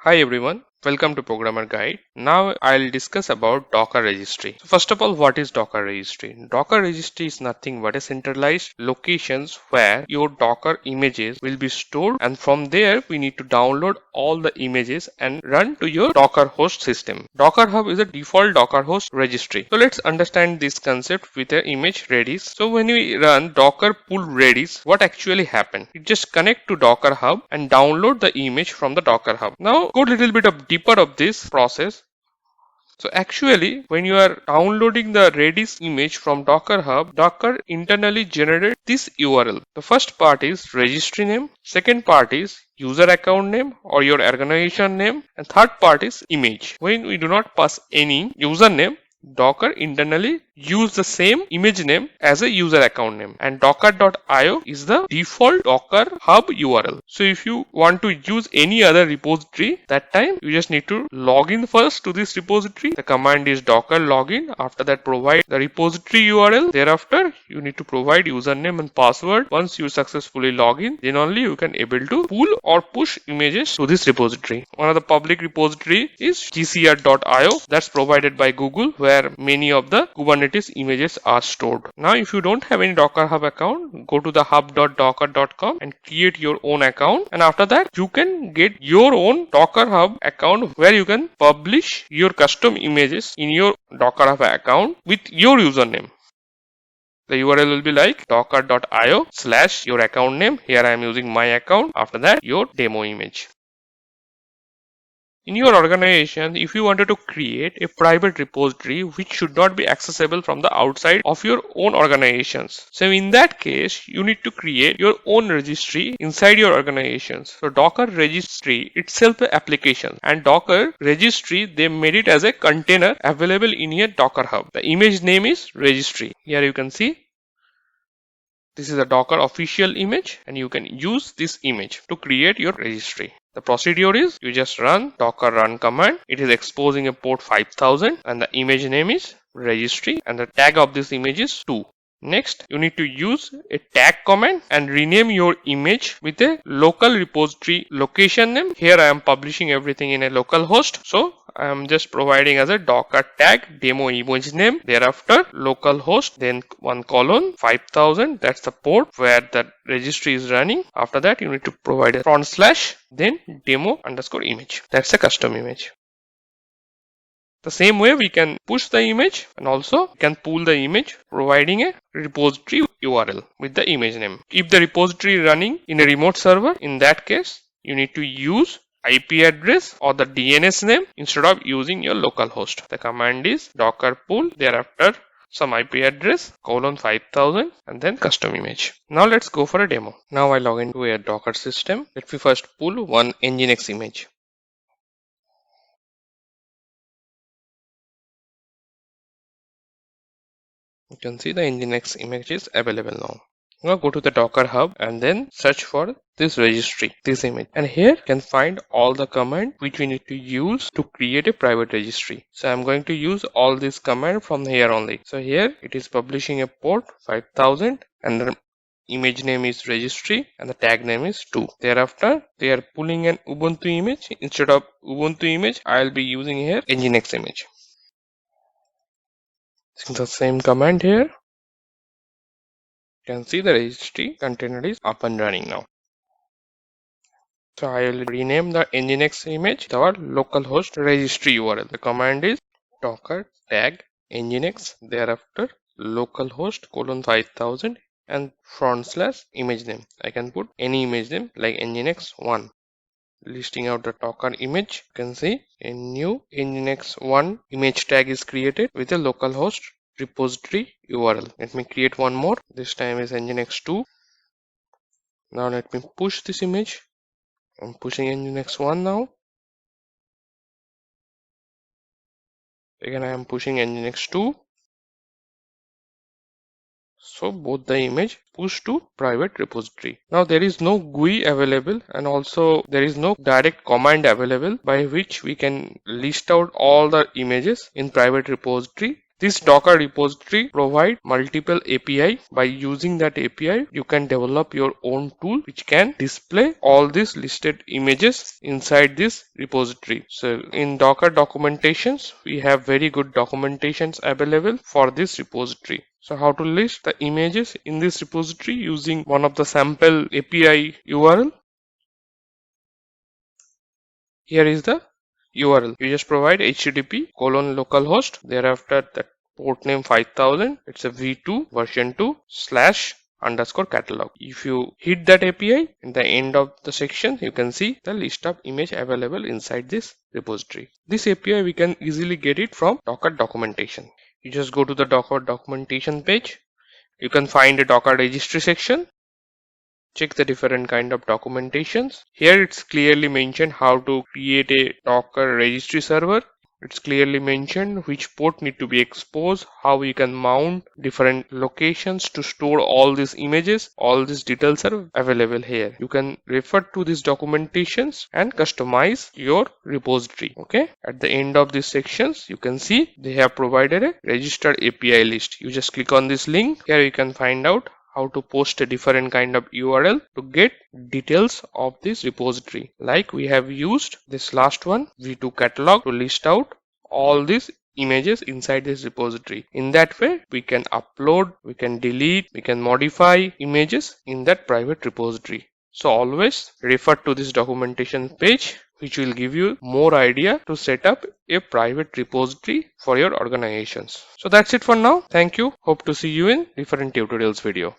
Hi everyone, welcome to Programmer Guide. Now I'll discuss about Docker Registry. So first of all, what is Docker Registry? Docker Registry is nothing but a centralized locations where your Docker images will be stored, and from there we need to download all the images and run to your Docker host system. Docker Hub is a default Docker host registry. So let's understand this concept with an image Redis. So when we run Docker pull Redis, what actually happens? It just connect to Docker Hub and download the image from the Docker Hub. Now go a little bit of deeper of this process. So actually, when you are downloading the Redis image from Docker Hub, Docker internally generated this URL. The first part is registry name, second part is user account name or your organization name, and third part is image. When we do not pass any username, Docker internally use the same image name as a user account name, and docker.io is the default Docker Hub URL. So if you want to use any other repository, that time you just need to log in first to this repository. The command is docker login. After that, provide the repository URL. Thereafter, you need to provide username and password. Once you successfully log in, then only you can able to pull or push images to this repository. One of the public repository is gcr.io, that's provided by Google, where many of the Kubernetes images are stored. Now if you don't have any Docker Hub account, go to the hub.docker.com and create your own account, and after that you can get your own Docker Hub account where you can publish your custom images in your Docker Hub account with your username. The URL will be like docker.io / your account name. Here I am using my account. After that, your demo image. In your organization, if you wanted to create a private repository which should not be accessible from the outside of your own organizations, so in that case, you need to create your own registry inside your organizations. So Docker Registry itself an application, and Docker Registry, they made it as a container available in your Docker Hub. The image name is registry. Here you can see this is a Docker official image, and you can use this image to create your registry. The procedure is you just run docker run command. It is exposing a port 5000 and the image name is registry and the tag of this image is 2. Next, you need to use a tag command and rename your image with a local repository location name. Here I am publishing everything in a local host. So I am just providing as a docker tag demo image name. Thereafter localhost, then 1:5000. That's the port where the registry is running. After that, you need to provide a / then demo_image. That's a custom image. The same way we can push the image and also can pull the image providing a repository URL with the image name. If the repository is running in a remote server, in that case you need to use IP address or the DNS name instead of using your local host. The command is docker pull, thereafter some IP address :5000 and then custom image. Now let's go for a demo. Now I log into a Docker system. Let me first pull one Nginx image. You can see the Nginx image is available now. Now go to the Docker Hub and then search for this registry, this image. And here you can find all the commands which we need to use to create a private registry. So I'm going to use all these commands from here only. So here it is publishing a port 5000 and the image name is registry and the tag name is 2. Thereafter they are pulling an Ubuntu image. Instead of Ubuntu image, I'll be using here Nginx image. The same command here. You can see the registry container is up and running now. So I will rename the Nginx image to our localhost registry URL. The command is docker tag Nginx, thereafter localhost :5000 and / image name. I can put any image name like Nginx1. Listing out the Docker image, you can see a new Nginx1 image tag is created with a localhost repository URL. Let me create one more. This time is Nginx2. Now let me push this image. I'm pushing Nginx1 now. Again I am pushing Nginx2. So both the image push to private repository. Now there is no GUI available and also there is no direct command available by which we can list out all the images in private repository. This Docker repository provides multiple API. By using that API, you can develop your own tool which can display all these listed images inside this repository. So in Docker documentations, we have very good documentations available for this repository. So how to list the images in this repository using one of the sample API URL. Here is the URL. You just provide http colon localhost. Thereafter that port name 5000. It's a v2 version 2 slash underscore catalog. If you hit that API in the end of the section, you can see the list of image available inside this repository. This API we can easily get it from Docker documentation. You just go to the Docker documentation page. You can find a Docker registry section. Check the different kind of documentations. Here it's clearly mentioned how to create a Docker registry server. It's clearly mentioned which port need to be exposed, how you can mount different locations to store all these images. All these details are available here. You can refer to these documentations and customize your repository. Okay. At the end of these sections, you can see they have provided a registered API list. You just click on this link. Here you can find out how to post a different kind of URL to get details of this repository. Like we have used this last one, v2 catalog, to list out all these images inside this repository. In that way, we can upload, we can delete, we can modify images in that private repository. So always refer to this documentation page, which will give you more idea to set up a private repository for your organizations. So that's it for now. Thank you. Hope to see you in different tutorials video.